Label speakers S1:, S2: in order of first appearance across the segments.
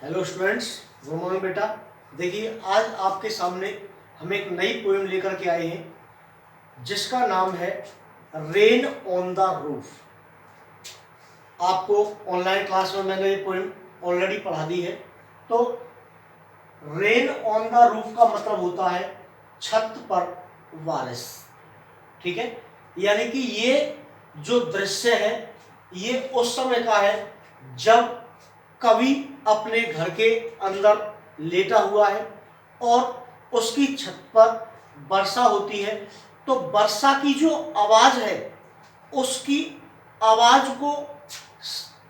S1: Hello students, good morning बेटा। देखिए, आज आपके सामने हम एक नई पोएम लेकर के आए हैं जिसका नाम है रेन ऑन द रूफ। आपको ऑनलाइन क्लास में मैंने ये पोएम ऑलरेडी पढ़ा दी है। तो रेन ऑन द रूफ का मतलब होता है छत पर बारिश। ठीक है, यानी कि ये जो दृश्य है ये उस समय का है जब कवि अपने घर के अंदर लेटा हुआ है और उसकी छत पर वर्षा होती है। तो वर्षा की जो आवाज है उसकी आवाज को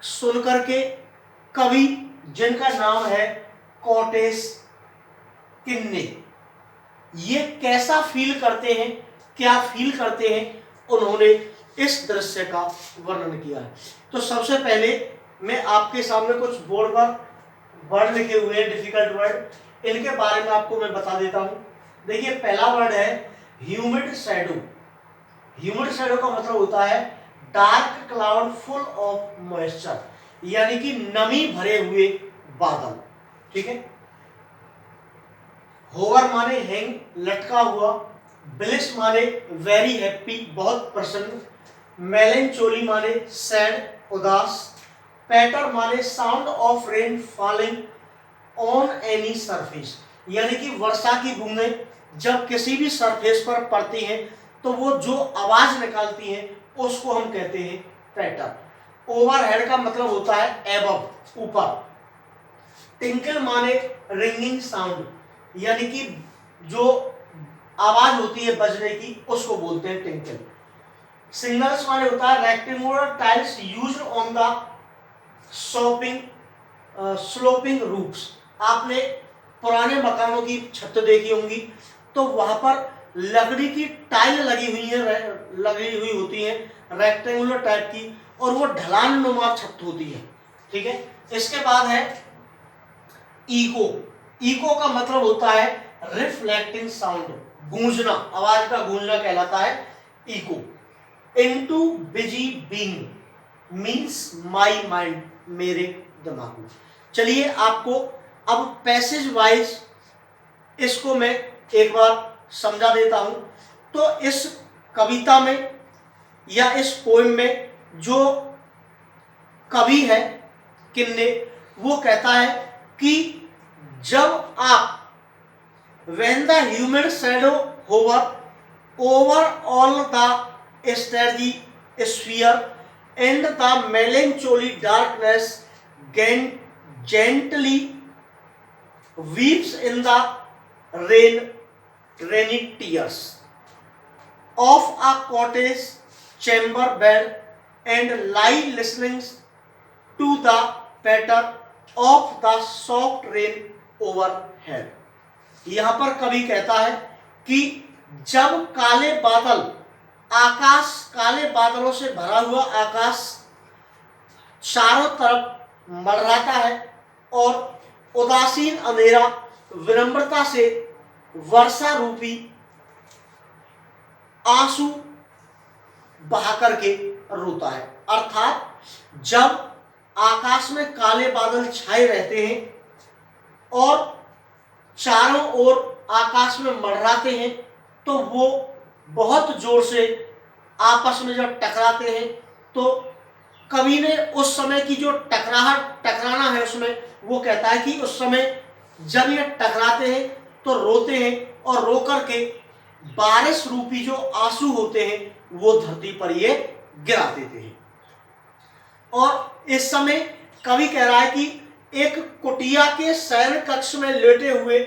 S1: सुन करके कवि, जिनका नाम है कॉटेज किन्ने, ये कैसा फील करते हैं, क्या फील करते हैं, उन्होंने इस दृश्य का वर्णन किया है। तो सबसे पहले मैं आपके सामने कुछ बोर्ड पर वर्ड लिखे हुए हैं, डिफिकल्ट वर्ड, इनके बारे में आपको मैं बता देता हूं। देखिए, पहला वर्ड है ह्यूमिड शैडो। ह्यूमिड शैडो का मतलब होता है dark cloud full of moisture, यानी कि नमी भरे हुए बादल। ठीक है। होवर माने हैंग, लटका हुआ। ब्लिस माने वेरी हैप्पी, बहुत प्रसन्न। मेलेंचोली माने सैड, उदास। पैटर माने sound of rain falling on any surface, यानी कि वर्षा की बूंदें जब किसी भी सरफेस पर पड़ती हैं तो वो जो आवाज निकालती हैं उसको हम कहते हैं पैटर। ओवरहेड का मतलब होता है एबव, ऊपर। टिंकल माने रिंगिंग साउंड, यानी कि जो आवाज होती है बजने की उसको बोलते हैं टिंकल। सिग्नल्स माने होता है rectangular tiles used on the sloping roofs. आपने पुराने मकानों की छत देखी होंगी तो वहां पर लकड़ी की टाइल लगी हुई होती है रेक्टेंगुलर टाइप की, और वो ढलान नुमा छत होती है। ठीक है। इसके बाद है इको। इको का मतलब होता है रिफ्लेक्टिंग साउंड, गूंजना, आवाज का गूंजना कहलाता है echo. Into busy being means my mind, मेरे दिमाग में। चलिए, आपको अब पैसेज वाइज इसको मैं एक बार समझा देता हूं। तो इस कविता में या इस पोएम में जो कवि है किन्ने, वो कहता है कि जब आप when the humid shadow hover over all the starry sphere and the melancholy darkness gently weeps in the rainy tears of a cottage chamber bed and lie listening to the patter of the soft rain overhead। यहां पर कवि कहता है कि जब काले बादल, आकाश, काले बादलों से भरा हुआ आकाश चारों तरफ मंडराता है और उदासीन अंधेरा विनम्रता से वर्षा रूपी आंसू बहा करके रोता है। अर्थात जब आकाश में काले बादल छाए रहते हैं और चारों ओर आकाश में मंडराते हैं तो वो बहुत जोर से आपस में जब टकराते हैं तो कवि ने उस समय की जो टकराना है उसमें वो कहता है कि उस समय जब ये टकराते हैं तो रोते हैं और रो करके बारिश रूपी जो आंसू होते हैं वो धरती पर ये गिरा देते हैं। और इस समय कवि कह रहा है कि एक कुटिया के शयन कक्ष में लेटे हुए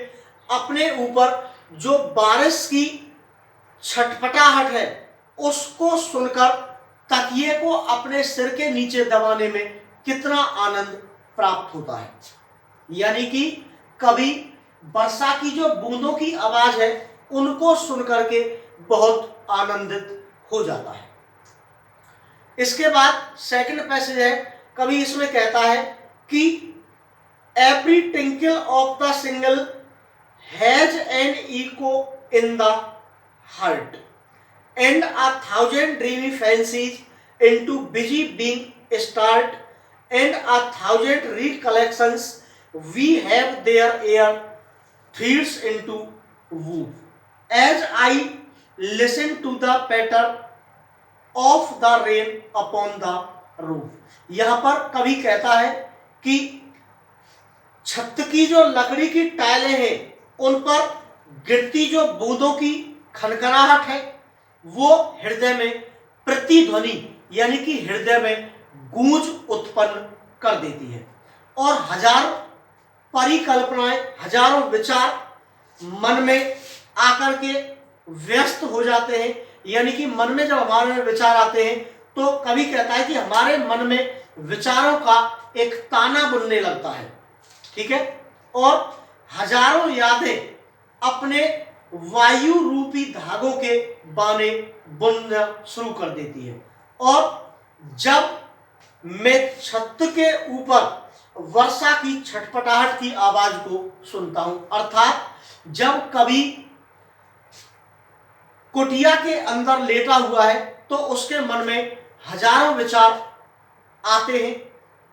S1: अपने ऊपर जो बारिश की छटपटाहट है उसको सुनकर तकिए को अपने सिर के नीचे दबाने में कितना आनंद प्राप्त होता है। यानी कि कवि वर्षा की जो बूंदों की आवाज है उनको सुनकर के बहुत आनंदित हो जाता है। इसके बाद सेकंड पैसेज है, कवि इसमें कहता है कि every tinkle of the single has an echo in the heart and a thousand dreamy fancies into busy being start and a thousand recollections we have their air feeds into wood as I listen to the patter of the rain upon the roof. यहां पर कवि कहता है कि छत की जो लकड़ी की टाइलें हैं उन पर गिरती जो बूंदों की खनखनाहट है वो हृदय में प्रतिध्वनि यानी कि हृदय में गूंज उत्पन्न कर देती है और हजारों परिकल्पनाएं, हजारों विचार मन में आकर के व्यस्त हो जाते हैं। यानी कि मन में जब हमारे में विचार आते हैं तो कवि कहता है कि हमारे मन में विचारों का एक ताना बुनने लगता है, ठीक है, और हजारों यादें अपने वायु रूपी धागों के बाने बुनना शुरू कर देती है। और जब मैं छत के ऊपर वर्षा की छटपटाहट की आवाज को सुनता हूं, अर्थात जब कभी कुटिया के अंदर लेटा हुआ है तो उसके मन में हजारों विचार आते हैं,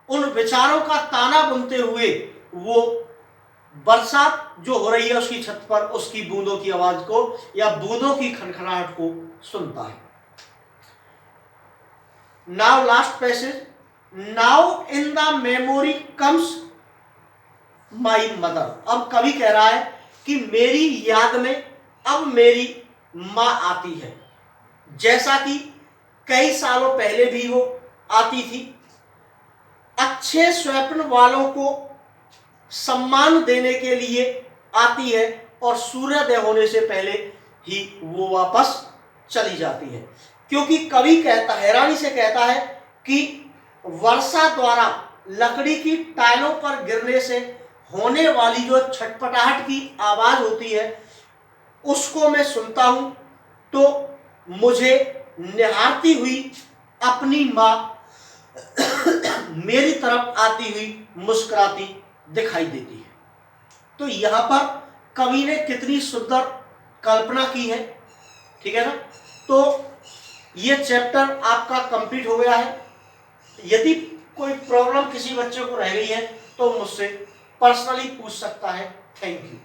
S1: उन विचारों का ताना बुनते हुए वो बरसात जो हो रही है उसकी छत पर उसकी बूंदों की आवाज को या बूंदों की खनखनाहट को सुनता है। Now last passage, now in the memory comes my mother. अब कवि कह रहा है कि मेरी याद में अब मेरी मां आती है, जैसा कि कई सालों पहले भी वो आती थी। अच्छे स्वप्न वालों को सम्मान देने के लिए आती है और सूर्योदय होने से पहले ही वो वापस चली जाती है। क्योंकि कवि कहता, हैरानी से कहता है कि वर्षा द्वारा लकड़ी की टाइलों पर गिरने से होने वाली जो छटपटाहट की आवाज होती है उसको मैं सुनता हूं तो मुझे निहारती हुई अपनी मां मेरी तरफ आती हुई मुस्कुराती दिखाई देती है। तो यहां पर कवि ने कितनी सुंदर कल्पना की है, ठीक है ना। तो ये चैप्टर आपका कंप्लीट हो गया है। यदि कोई प्रॉब्लम किसी बच्चे को रह गई है तो मुझसे पर्सनली पूछ सकता है। Thank you.